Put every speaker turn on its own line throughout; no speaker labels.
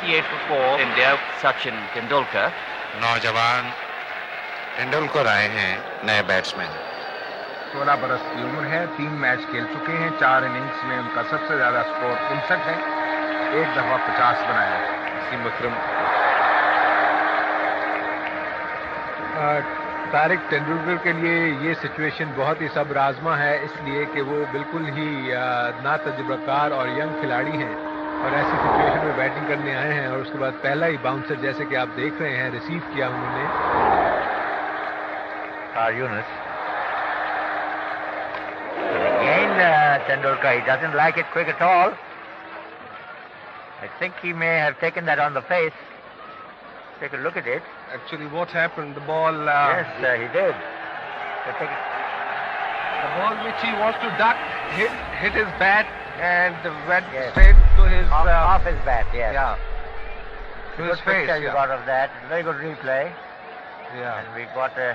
28 for 4. India, Sachin Tendulkar.
नौजवान तेंदुलकर आए हैं नए बैट्समैन।
16 बरस की उम्र है, 3 मैच खेल चुके हैं, 4 इनिंग्स में उनका सबसे ज्यादा स्कोर 59 है, एक दफा 50 बनाया है।
वसीम अकरम
तारिक तेंदुलकर के लिए ये सिचुएशन बहुत ही सब्र आजमा है, इसलिए कि वो बिल्कुल ही ना तजुर्बाकार और यंग खिलाड़ी हैं और ऐसी सिचुएशन में बैटिंग करने आए हैं और उसके बाद पहला ही बाउंसर जैसे कि आप देख रहे हैं रिसीव किया उन्होंने।
Yunus. Again, Tendulkar, he doesn't like it quick at all. I think he may have taken that on the face. Take a look at it.
Actually, what happened? The ball.
Yes, he did.
The ball which he wants to duck hit his bat and went straight to his
off his bat. Yes.
Yeah. To his
Good
face.
picture you got of that. Very good replay.
Yeah.
And we got a.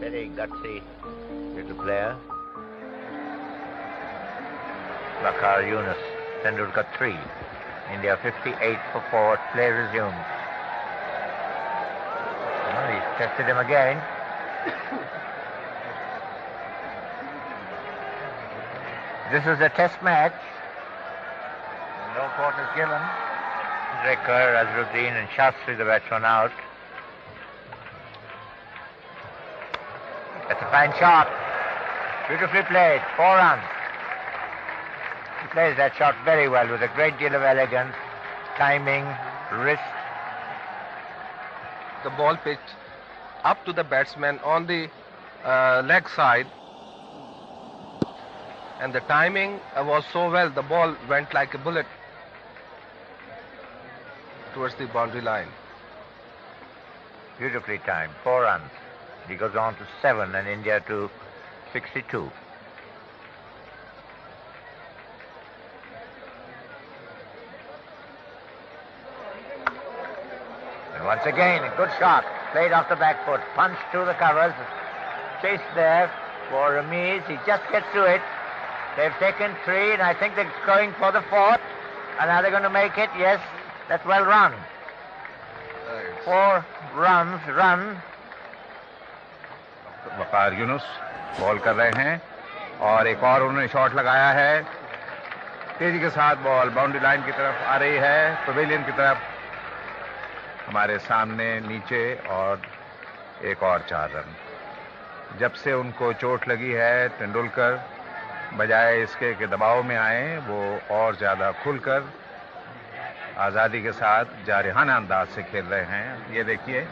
Very gutsy little player. Waqar Yunus, Tendulkar 3. India 58 for 4. Play resumed. Well, he's tested him again. This is a test match. No court is given. Rekar, Azharuddin and Shastri, the batsman, out. That's a fine shot. Beautifully played. 4 runs. He plays that shot very well with a great deal of elegance, timing, wrist.
The ball pitched up to the batsman on the leg side, and the timing was so well. The ball went like a bullet towards the boundary line.
Beautifully timed. 4 runs. He goes on to 7 and India to 62. And once again, a good shot. Played off the back foot. Punched to the covers. Chased there for Ramiz. He just gets to it. They've taken 3 and I think they're going for the 4th. And are they going to make it? Yes. That's well run. 4 runs run.
Waqar Yunus ball कर रहे हैं और एक और उन्होंने shot लगाया है। तेजी के साथ बॉल बाउंड्री लाइन की तरफ आ रही है, पवेलियन की तरफ, हमारे सामने नीचे, और एक और 4 रन। जब से उनको चोट लगी है, तेंदुलकर बजाय इसके कि दबाव में आए, वो और ज्यादा खुलकर आजादी के साथ जारहाना अंदाज से खेल रहे हैं। ये देखिए,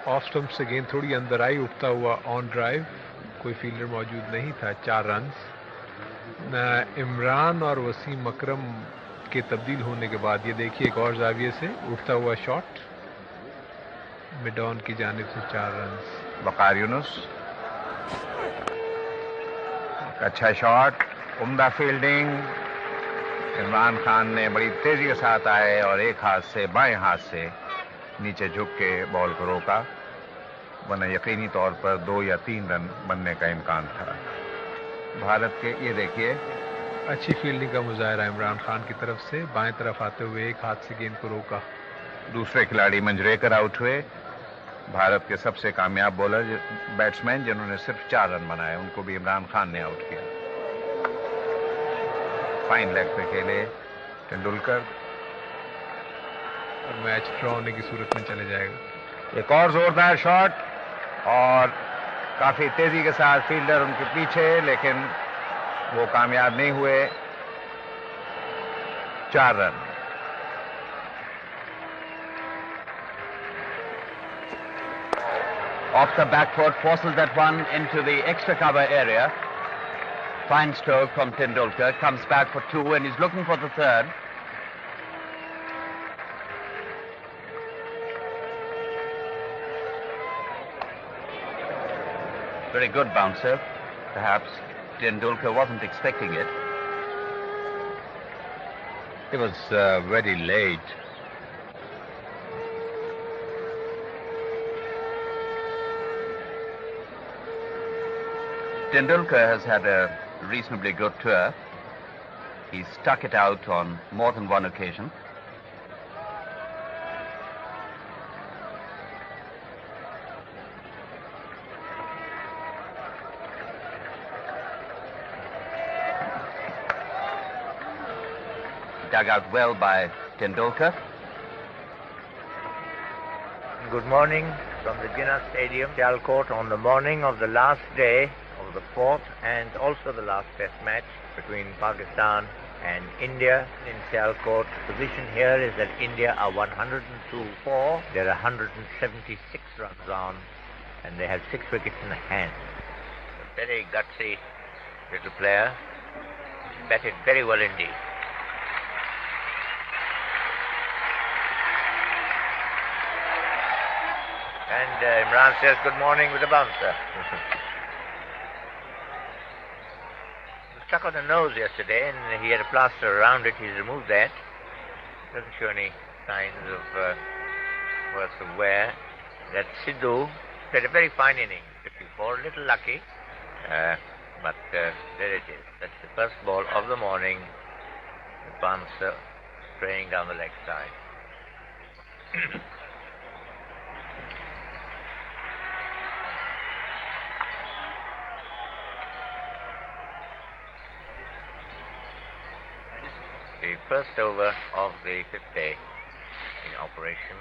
ऑफ स्टंप से गेंद थोड़ी अंदर आई, उठता हुआ ऑन ड्राइव, कोई फील्डर मौजूद नहीं था। 4 रन्स। इमरान और वसीम अकरम के तब्दील होने के बाद ये देखिए एक और जाविये से उठता हुआ शॉट मिड ऑन की जानिब से 4 रन्स।
वकार यूनुस, अच्छा शॉट, उम्दा फील्डिंग। इमरान खान ने बड़ी तेजी के साथ आए और एक हाथ से, बाएं हाथ से नीचे झुक के बॉल को रोका, वरना यकीनी तौर पर 2 या 3 रन बनने का इम्कान था। भारत के, ये देखिए,
अच्छी फील्डिंग का मुजाहरा इमरान खान की तरफ से, बाएं तरफ आते हुए एक हाथ से गेंद को रोका।
दूसरे खिलाड़ी मंजरेकर आउट हुए। भारत के सबसे कामयाब बॉलर बैट्समैन जिन्होंने सिर्फ 4 रन बनाए, उनको भी इमरान खान ने आउट किया। फाइन लेग पे खेले तेंदुलकर
और मैच ड्रॉ होने की सूरत में चले जाएगा।
एक और जोरदार शॉट और काफी तेजी के साथ फील्डर उनके पीछे, लेकिन वो कामयाब नहीं हुए। 4 run.
Off the back foot, forces that one into the extra cover area. Fine stroke from Tendulkar, comes back for 2 and he's looking for the 3rd. Very good bouncer. Perhaps Tendulkar wasn't expecting it.
It was very late.
Tendulkar has had a reasonably good tour. He's stuck it out on more than one occasion. Dug out well by Tendulkar.
Good morning from the Jinnah Stadium, Sialkot, on the morning of the last day of the fourth and also the last test match between Pakistan and India in Sialkot. The position here is that India are 102-4. There are 176 runs on, and they have 6 wickets in hand. A very gutsy little player. Batted very well indeed. And Imran says good morning with a bouncer. Stuck on the nose yesterday, and he had a plaster around it. He's removed that. Doesn't show any signs of worse of wear. That Sidhu played a very fine inning, 54, a little lucky, but there it is. That's the first ball of the morning. The bouncer spraying down the leg side. The first over of the fifth day in operation.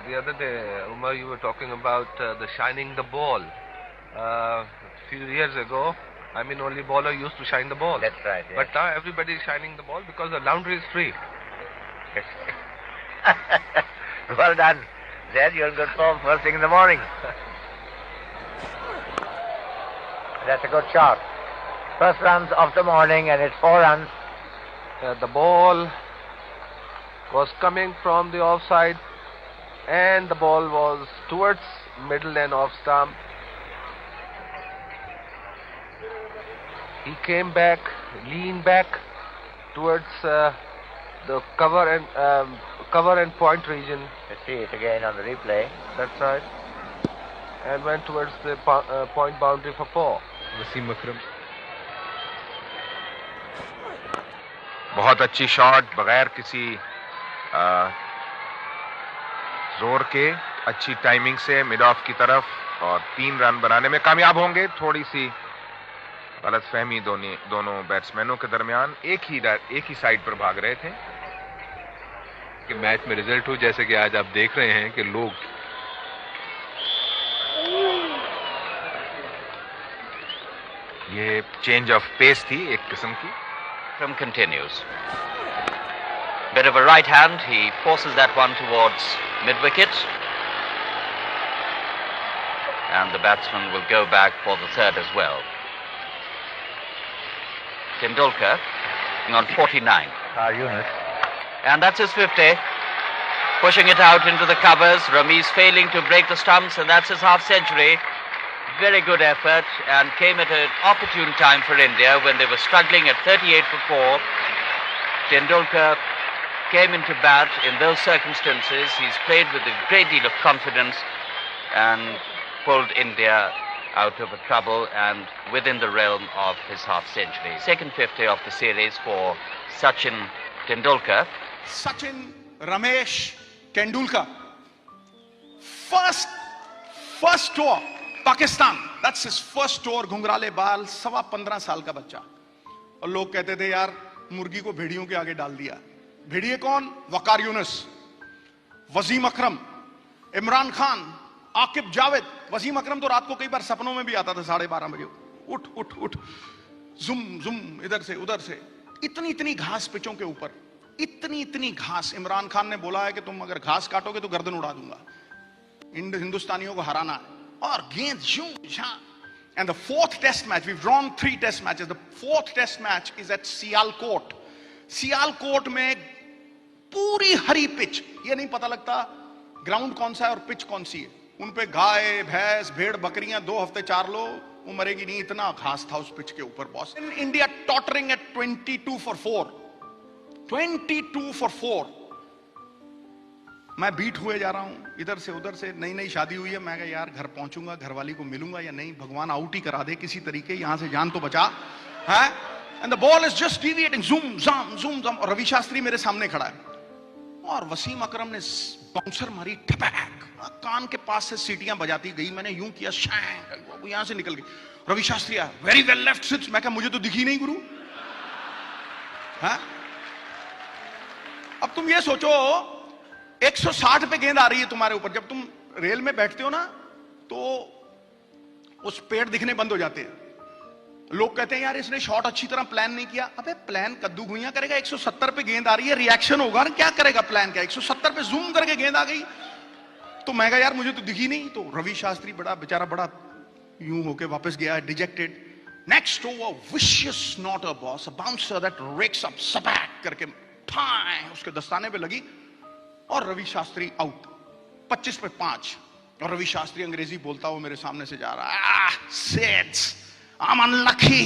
The other day, Umar, you were talking about the shining the ball. A few years ago, only bowler used to shine the ball.
That's right. Yes.
But now everybody is shining the ball because the laundry is free.
Yes. Well done. Zed, you're in good form first thing in the morning. That's a good shot. First runs of the morning, and it's 4 runs.
The ball was coming from the offside, and the ball was towards middle and off stump. He came back, leaned back towards the cover and point region.
Let's see it again on the replay.
That's right. And went towards the point boundary for 4.
Wasim अकरम
बहुत अच्छी shot, बगैर किसी जोर के, अच्छी timing से mid of की तरफ, और 3 रन बनाने में कामयाब होंगे। थोड़ी सी गलतफहमी दोनों बैट्समैनों के दरमियान, एक ही साइड पर भाग रहे थे
कि मैच में रिजल्ट हो, जैसे कि आज आप देख रहे हैं कि लोग
ये चेंज ऑफ पेस थी एक किस्म की।
From continues. Bit of a right hand. He forces that one towards mid-wicket. And the batsman will go back for the third as well. Tendulkar on 49.
Yunus.
And that's his 50. Pushing it out into the covers. Ramiz failing to break the stumps, and that's his half century. Very good effort, and came at an opportune time for India when they were struggling at 38 for 4. Tendulkar came into bat in those circumstances. He's played with a great deal of confidence and pulled India out of a trouble and within the realm of his half century. Second 50 of the series for Sachin Tendulkar.
Sachin Ramesh Tendulkar. First tour. Pakistan, that's his first tour. घुंघराले बाल, 15.25 साल का बच्चा, और लोग कहते थे यार मुर्गी को भेड़ियों के आगे डाल दिया। भेड़िए कौन? वकार यूनुस, वसीम अकरम, इमरान खान, आकिब जावेद। वसीम अकरम तो रात को कई बार सपनों में भी आता था 12:30 बजे, उठ उठ उठ, जुम जुम, इधर से उधर से। इतनी घास पिचों के ऊपर, इतनी घास। इमरान खान ने बोला है कि तुम अगर घास काटोगे तो गर्दन उड़ा दूंगा। हिंदुस्तानियों को हराना है। और गेंद and the 4th test match, we've drawn 3 test matches. The 4th test match is at Sialkot. Sialkot में पूरी हरी पिच, ये नहीं पता लगता ग्राउंड कौन सा है और पिच कौन सी है। उन पे गाय भैंस भेड़ बकरियां 2 हफ्ते 4 लो, वो मरेगी नहीं, इतना घास था उस पिच के ऊपर boss. In India tottering at 22 for 4, 22 for 4। मैं बीट हुए जा रहा हूं इधर से उधर से, नई नई शादी हुई है, मैं कहा यार घर पहुंचूंगा, घरवाली को मिलूंगा या नहीं, भगवान आउट ही करा दे किसी तरीके, यहां से जान तो बचा है। And the ball is just deviating, जूम जाम जूम जाम, और रवि शास्त्री मेरे सामने खड़ा है और वसीम अकरम ने बाउंसर मारी, ठपैक, कान के पास से सीटियां बजाती गई, मैंने यूं किया, शैंक, वो यहां से निकल गई। रवि शास्त्री आया, वेरी वेल लेफ्ट सिक्स, मैं कहा मुझे तो दिखी नहीं गुरु। हाँ? अब तुम ये सोचो 160 पे गेंद आ रही है तुम्हारे ऊपर, जब तुम रेल में बैठते हो ना तो उस पेड़ दिखने बंद हो जाते हैं, लोग कहते हैं यार इसने शॉट अच्छी तरह प्लान नहीं किया। अबे प्लान कद्दू गुइयां करेगा, 170 पे गेंद आ रही है, रिएक्शन होगा ना, क्या करेगा प्लान, क्या 170 पे जूम करके गेंद आ गई। तो मैं कहा यार मुझे तो दिखी नहीं, तो रवि शास्त्री बड़ा बेचारा बड़ा यूं होके वापस गया dejected. Next over vicious not a boss, a bouncer that rears up, सपैक करके ठाई उसके दस्ताने पे लगी और रवि शास्त्री आउट, 25 पे 5। और रवि शास्त्री अंग्रेजी बोलता हुआ मेरे सामने से जा रहा है, sets I'm unlucky.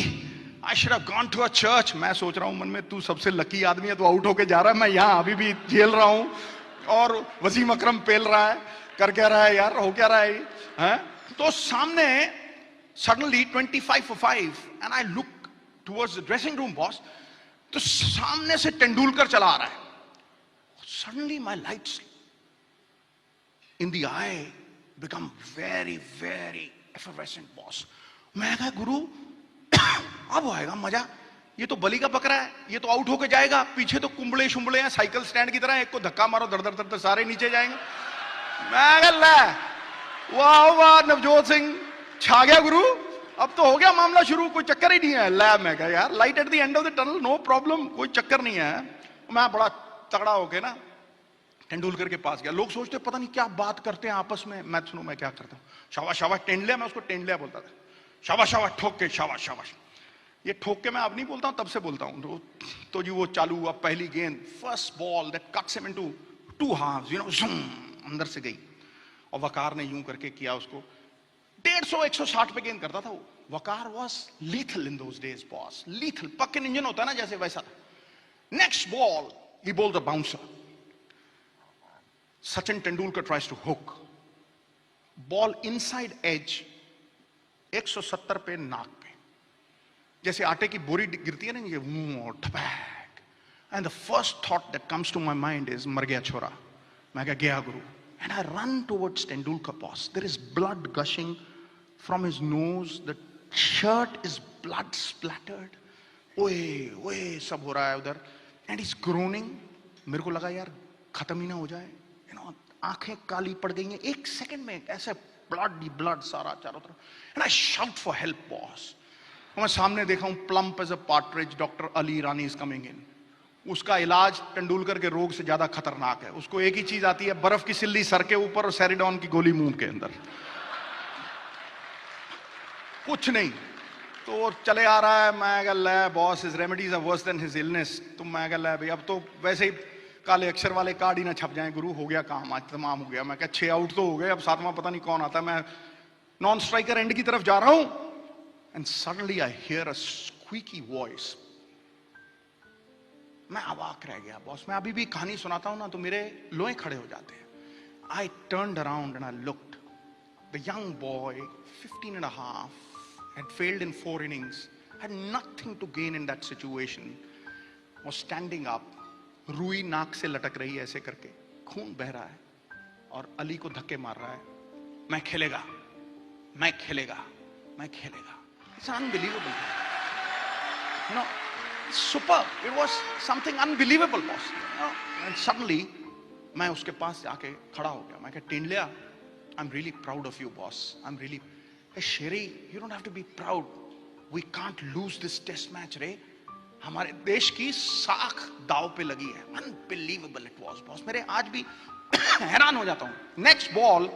I should have gone to a church. मैं सोच रहा हूं मन में, तू सबसे लकी आदमी है, तू आउट होके जा रहा है, मैं यहां अभी भी झेल रहा हूं और वसीम अकरम पेल रहा है, कर क्या रहा है यार, हो क्या रहा है, हैं? तो सामने suddenly 25 for 5 and I look towards the dressing room boss, तो सामने से तेंदुलकर चला आ रहा है। Suddenly my lights in the eye become very very effervescent boss। मैं कहा गुरु अब आएगा मजा, ये तो बलि का बकरा है, ये तो आउट होके जाएगा, पीछे तो कुंबले शुंबले हैं साइकिल स्टैंड की तरह, एक को धक्का मारो दर दर दर दर सारे नीचे जाएंगे। मैं कहा वाह वाह नवजोत सिंह छा गया गुरु, अब तो हो गया मामला शुरू, कोई चक्कर ही नहीं है। लै मैं कहा यार light at the end of the tunnel, no problem, कोई चक्कर नहीं है। मैं बड़ा तगड़ा होके ना तेंदुलकर के पास गया। लोग सोचते पता नहीं क्या बात करते हैं आपस में, मैं सुनो मैं क्या करता हूँ, शाबाश शाबाश टेंडलिया, मैं उसको टेंडलिया बोलता था, शाबाश शाबाश ठोक के, शाबाश शाबाश। ये ठोक के मैं अब नहीं बोलता हूं, तब से बोलता हूं। तो जी वो चालू हुआ, पहली गेंद, first ball that cuts him into 2 halves, you know, zoom अंदर से गई और वकार ने यूं करके किया उसको, 150-160 पे गेंद करता था वो। Waqar was lethal in those days boss, lethal, पक्के इंजन होता है ना जैसे, वैसा था। नेक्स्ट बॉल ही bowled the bouncer, Sachin Tendulkar tries to hook, ball inside edge, 170 पे नाक पे, जैसे आटे की बोरी गिरती है ना, ये ठपैक। And the first thought that comes to my mind is मर गया छोरा। मैं कहा गया गुरु। And I ran towards Tendulkar boss, there is blood gushing from his nose, the shirt is blood splattered, ओए ओए सब हो रहा है उधर, एंड इज ग्रोनिंग। मेरे को लगा यार खत्म ही ना हो जाए, यू नो, आंखें काली पड़ गई हैं 1 सेकंड में, ऐसे ब्लड सारा चारों तरफ। And I shout for help boss. मैं सामने देखा हूं, plump as a partridge, doctor Ali Irani is coming in. उसका इलाज तेंदुलकर के रोग से ज्यादा खतरनाक है, उसको एक ही चीज आती है, बर्फ की सिल्ली सर के ऊपर और सेरिडॉन की गोली मुंह के अंदर, कुछ नहीं। तो चले आ रहा है। मैं कहा boss, his remedies are worse than his illness. तो मैं कहा भाई अब तो वैसे ही काले अक्षर वाले कार्ड ही ना छप जाएं गुरु, हो गया काम, आज तमाम हो गया। मैं कहा 6 आउट तो हो गए, अब 7वां पता नहीं कौन आता है। मैं नॉन स्ट्राइकर एंड की तरफ जा रहा हूं, and suddenly I hear a squeaky voice. मैं अवाक रह गया बॉस। मैं अभी भी कहानी सुनाता हूं ना तो मेरे लोहे खड़े हो जाते हैं। I turned around and I looked, the young boy 15.5 had failed in 4 innings, had nothing to gain in that situation, was standing up, रुई नाक से लटक रही है ऐसे करके, खून बह रहा है और अली को धक्के मार रहा है, मैं खेलेगा, मैं खेलेगा, मैं खेलेगा। It's unbelievable, you know, super, it was something unbelievable boss, you know? And suddenly मैं उसके पास जाके खड़ा हो गया। मैं कहा टेंडलिया, I'm really proud of you boss, I'm really, hey Sherry, you don't have to be proud, we can't lose this test match रे, हमारे देश की साख दाव पे लगी है। अनबिलीवेबल इट वाज बॉस, मेरे आज भी हैरान हो जाता हूं। Next ball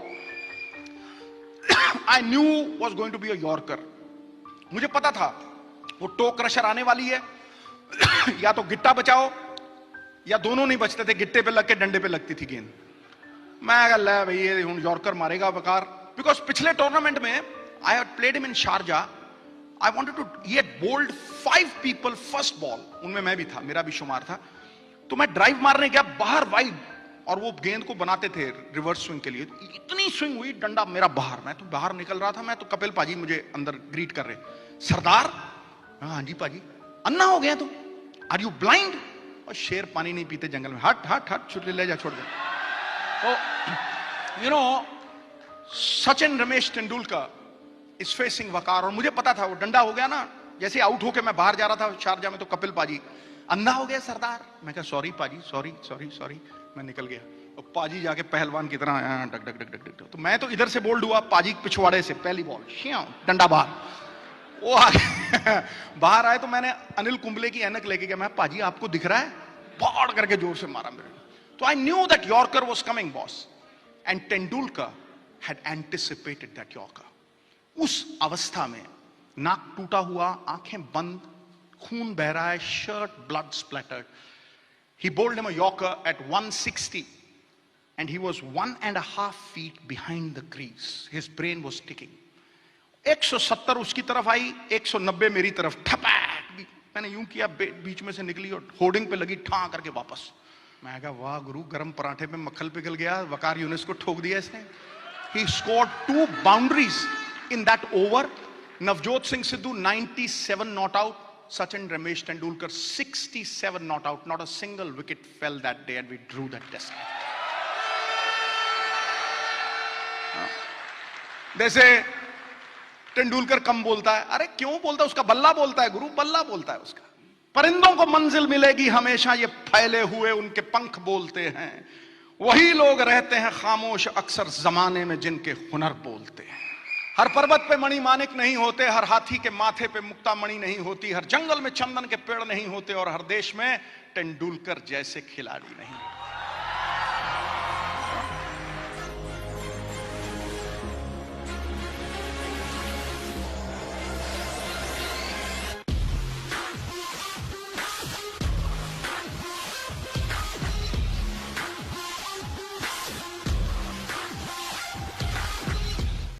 I knew was going to be a yorker. मुझे पता था वो टो क्रशर आने वाली है, या तो गिट्टा बचाओ या दोनों नहीं बचते थे, गिट्टे पे लग के डंडे पे लगती थी गेंद। मैं कहा ले भाई ये यॉर्कर मारेगा वकार, बिकॉज पिछले टूर्नामेंट में I had played him in Sharjah, I wanted to, he had bowled 5 people first ball, उनमें मैं भी था, मेरा भी शुमार था, तो मैं ड्राइव मारने गया बाहर वाइड, और वो गेंद को बनाते थे रिवर्स स्विंग के लिए, इतनी स्विंग हुई डंडा मेरा बाहर, मैं तो बाहर निकल रहा था, मैं तो कपिल पाजी मुझे अंदर ग्रीट कर रहे, सरदार, हाँ जी पाजी, अन्ना हो गया तुम, आर यू ब्लाइंड? और शेर पानी नहीं पीते जंगल में, हट हट हट, छुट्टी ले जा, छोड़ दे। तो you know Sachin Ramesh Tendulkar is facing Waqar, और मुझे पता था वो डंडा हो गया ना, जैसे आउट होके मैं बाहर जा रहा था शारजा में, तो कपिल पाजी, अंधा हो गया सरदार, मैं कहा सॉरी पाजी, सॉरी सॉरी सॉरी, मैं निकल गया, और पाजी जाके पहलवान की तरह duck duck duck duck duck, तो मैं तो इधर से बोल्ड हुआ, पाजी पिछवाड़े से पहली बॉल डंडा बाहर, वो बाहर आए, तो मैंने अनिल कुंबले की ऐनक लेके गया, मैं पाजी आपको दिख रहा है, फाड़ करके जोर से मारा मेरे, तो I knew that yorker was coming boss, and Tendulkar had anticipated that yorker. उस अवस्था में नाक टूटा हुआ, आंखें बंद, खून बह रहा है, shirt blood splattered, he bowled him a yorker at 160 and he was 1.5 feet behind the crease, his brain was ticking, 170 उसकी तरफ आई, 190 मेरी तरफ, ठपैक, मैंने यूं किया, बीच में से निकली और होर्डिंग पे लगी, ठां करके वापस, मैं कहा वाह गुरु, गरम पराठे पे मक्खल पिघल गया, वकार यूनिस को ठोक दिया इसने। He scored 2 boundaries in that over, Navjot Singh Sidhu 97 not out, Sachin Ramesh Tendulkar 67 not out, not a single wicket fell that day, and we drew that test. जैसे तेंदुलकर कम बोलता है, अरे क्यों बोलता है, उसका बल्ला बोलता है गुरु, बल्ला बोलता है उसका, परिंदों को मंजिल मिलेगी हमेशा, ये फैले हुए उनके पंख बोलते हैं, वही लोग रहते हैं खामोश अक्सर जमाने में जिनके हुनर बोलते हैं, हर पर्वत पे मणि मानिक नहीं होते, हर हाथी के माथे पे मुक्ता मणि नहीं होती, हर जंगल में चंदन के पेड़ नहीं होते, और हर देश में तेंदुलकर जैसे खिलाड़ी नहीं।